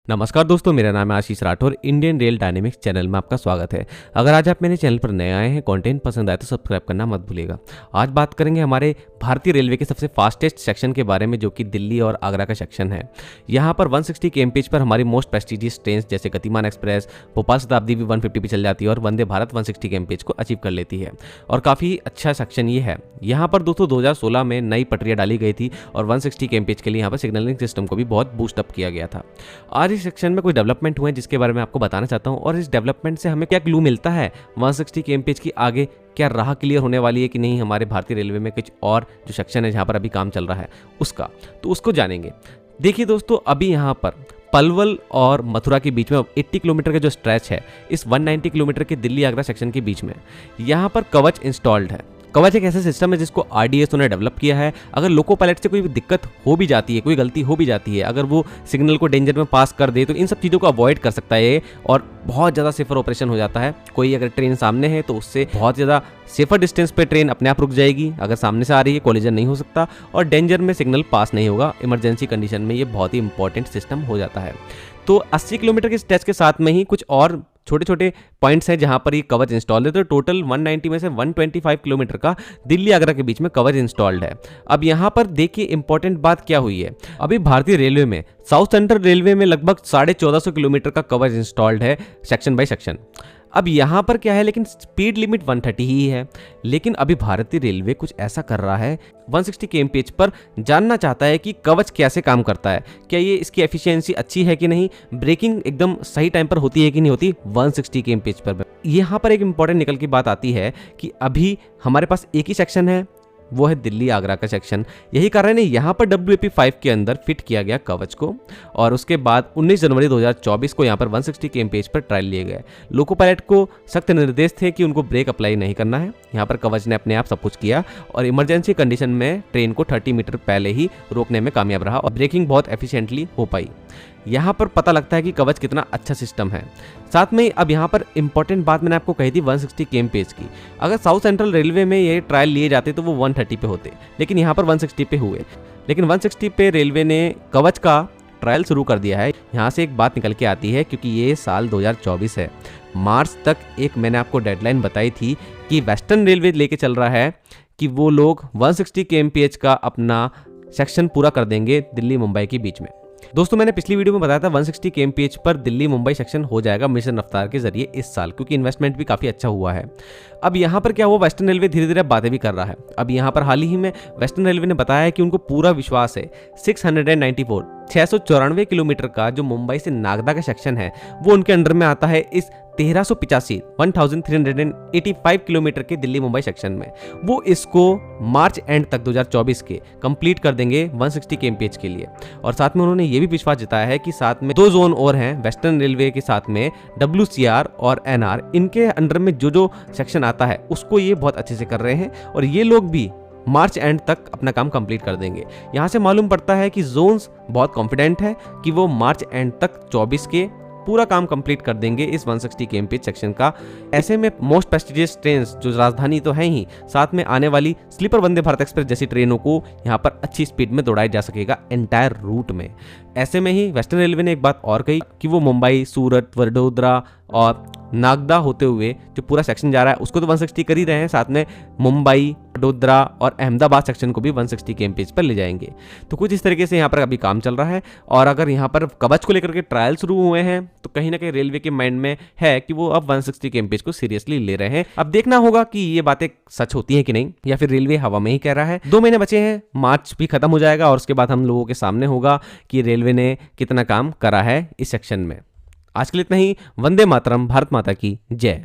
नमस्कार दोस्तों, मेरा नाम है Ashish Rathore. Indian rail dynamics channel में आपका स्वागत है। अगर आज आप मेरे चैनल पर नए आए हैं, कंटेंट पसंद आए तो सब्सक्राइब करना मत भूलिएगा। आज बात करेंगे हमारे भारतीय रेलवे के सबसे फास्टेस्ट सेक्शन के बारे में, जो कि दिल्ली और आगरा का सेक्शन है। यहाँ पर 160 kmph पर हमारी मोस्ट प्रेस्टिजियस ट्रेन जैसे गतिमान एक्सप्रेस, भोपाल शताब्दी भी 150 पे चल जाती है और वंदे भारत 160 kmph को अचीव कर लेती है। और काफ़ी अच्छा सेक्शन ये है। यहाँ पर दोस्तों 2016 में नई पटरियाँ डाली गई थी और 160 kmph के लिए यहाँ पर सिग्नलिंग सिस्टम को भी बहुत बूस्टअप किया गया था। आज इस सेक्शन में कुछ डेवलपमेंट हुए हैं जिसके बारे में आपको बताना चाहता हूं, और इस डेवलपमेंट से हमें क्या क्लू मिलता है 160 kmph की आगे क्या राह क्लियर होने वाली है कि नहीं हमारे भारतीय रेलवे में कुछ और जो सेक्शन है जहां पर अभी काम चल रहा है उसका, तो उसको जानेंगे। देखिए दोस्तों, अभी यहाँ पर पलवल और मथुरा के बीच में 80 किलोमीटर का जो स्ट्रेच है, इस 190 किलोमीटर के दिल्ली आगरा सेक्शन के बीच में यहाँ पर कवच इंस्टॉल्ड है। कवच एक ऐसा सिस्टम है जिसको आरडीएस ने डेवलप किया है। अगर लोको पायलट से कोई दिक्कत हो भी जाती है, कोई गलती हो भी जाती है, अगर वो सिग्नल को डेंजर में पास कर दे, तो इन सब चीज़ों को अवॉइड कर सकता है और बहुत ज़्यादा सेफर ऑपरेशन हो जाता है। कोई अगर ट्रेन सामने है तो उससे बहुत ज़्यादा सेफर डिस्टेंस पे ट्रेन अपने आप रुक जाएगी। अगर सामने से आ रही है, कोलिजन नहीं हो सकता और डेंजर में सिग्नल पास नहीं होगा। इमरजेंसी कंडीशन में ये बहुत ही इंपॉर्टेंट सिस्टम हो जाता है। तो 80 किलोमीटर के स्ट्रेच के साथ में ही कुछ और छोटे छोटे पॉइंट्स हैं जहां पर ये कवच इंस्टॉल है। तो टोटल 190 में से 125 किलोमीटर का दिल्ली आगरा के बीच में कवच इंस्टॉल्ड है। अब यहां पर देखिए इंपॉर्टेंट बात क्या हुई है। अभी भारतीय रेलवे में साउथ सेंट्रल रेलवे में लगभग 1450 किलोमीटर का कवच इंस्टॉल्ड है सेक्शन बाय सेक्शन। अब यहाँ पर क्या है, लेकिन स्पीड लिमिट 130 ही है। लेकिन अभी भारतीय रेलवे कुछ ऐसा कर रहा है, 160 kmph पर जानना चाहता है कि कवच कैसे काम करता है, क्या ये इसकी एफिशिएंसी अच्छी है कि नहीं, ब्रेकिंग एकदम सही टाइम पर होती है कि नहीं होती 160 kmph पर। यहाँ पर एक इंपॉर्टेंट निकल की बात आती है कि अभी हमारे पास एक ही सेक्शन है, वो है दिल्ली आगरा का सेक्शन। यही कारण है यहाँ पर WAP5 के अंदर फिट किया गया कवच को, और उसके बाद 19 जनवरी 2024 को यहाँ पर 160 kmph पर ट्रायल लिए गए। लोको पायलट को सख्त निर्देश थे कि उनको ब्रेक अप्लाई नहीं करना है। यहाँ पर कवच ने अपने आप सब कुछ किया और इमरजेंसी कंडीशन में ट्रेन को 30 मीटर पहले ही रोकने में कामयाब रहा और ब्रेकिंग बहुत एफिशिएंटली हो पाई। यहाँ पर पता लगता है कि कवच कितना अच्छा सिस्टम है। साथ में अब यहाँ पर इंपॉर्टेंट बात मैंने आपको कही थी 160 kmph की। अगर साउथ सेंट्रल रेलवे में ये ट्रायल लिए जाते तो वो 130 पे होते, लेकिन यहाँ पर 160 पे हुए। लेकिन 160 पे रेलवे ने कवच का ट्रायल शुरू कर दिया है। यहाँ से एक बात निकल के आती है, क्योंकि ये साल 2024 है, मार्च तक एक मैंने आपको डेडलाइन बताई थी कि वेस्टर्न रेलवे लेके चल रहा है कि वो लोग 160 kmph का अपना सेक्शन पूरा कर देंगे दिल्ली मुंबई के बीच में। दोस्तों, मैंने पिछली वीडियो में बताया था 160 kmph पर दिल्ली मुंबई सेक्शन हो जाएगा मिशन रफ्तार के जरिए इस साल, क्योंकि इन्वेस्टमेंट भी काफ़ी अच्छा हुआ है। अब यहाँ पर क्या हुआ, वेस्टर्न रेलवे धीरे धीरे बातें भी कर रहा है। अब यहाँ पर हाल ही में वेस्टर्न रेलवे ने बताया है कि उनको पूरा विश्वास है 694 किलोमीटर का जो मुंबई से नागदा का सेक्शन है वो उनके अंडर में आता है। इस 1385 किलोमीटर के दिल्ली मुंबई सेक्शन में वो इसको मार्च एंड तक 2024 के कंप्लीट कर देंगे 160 kmph के लिए। और साथ में उन्होंने ये भी विश्वास जताया है कि साथ में 2 जोन और हैं वेस्टर्न रेलवे के साथ में, WCR और NR, इनके अंडर में जो सेक्शन आता है उसको ये बहुत अच्छे से कर रहे हैं और ये लोग भी मार्च एंड तक अपना काम कंप्लीट कर देंगे। यहाँ से मालूम पड़ता है कि जोन्स बहुत कॉन्फिडेंट है कि वो मार्च एंड तक 24 के पूरा काम कंप्लीट कर देंगे इस 160 kmph सेक्शन का। ऐसे में मोस्ट प्रेस्टिजियस ट्रेन जो राजधानी तो है ही, साथ में आने वाली स्लीपर वंदे भारत एक्सप्रेस जैसी ट्रेनों को यहाँ पर अच्छी स्पीड में दौड़ाया जा सकेगा एंटायर रूट में। ऐसे में ही वेस्टर्न रेलवे ने एक बात और कही कि वो मुंबई, सूरत, वडोदरा और नागदा होते हुए जो पूरा सेक्शन जा रहा है उसको तो 160 कर ही रहे हैं, साथ में मुंबई, वडोदरा और अहमदाबाद सेक्शन को भी 160 kmph पर ले जाएंगे। तो कुछ इस तरीके से यहाँ पर अभी काम चल रहा है। और अगर यहाँ पर कवच को लेकर के ट्रायल शुरू हुए हैं तो कहीं ना कहीं रेलवे के माइंड में है कि वो अब 160 kmph को सीरियसली ले रहे हैं। अब देखना होगा कि ये बातें सच होती हैं कि नहीं, या फिर रेलवे हवा में ही कह रहा है। 2 महीने बचे हैं, मार्च भी खत्म हो जाएगा और उसके बाद हम लोगों के सामने होगा कि रेलवे ने कितना काम करा है इस सेक्शन में। आज के लिए इतना ही। वंदे मातरम, भारत माता की जय।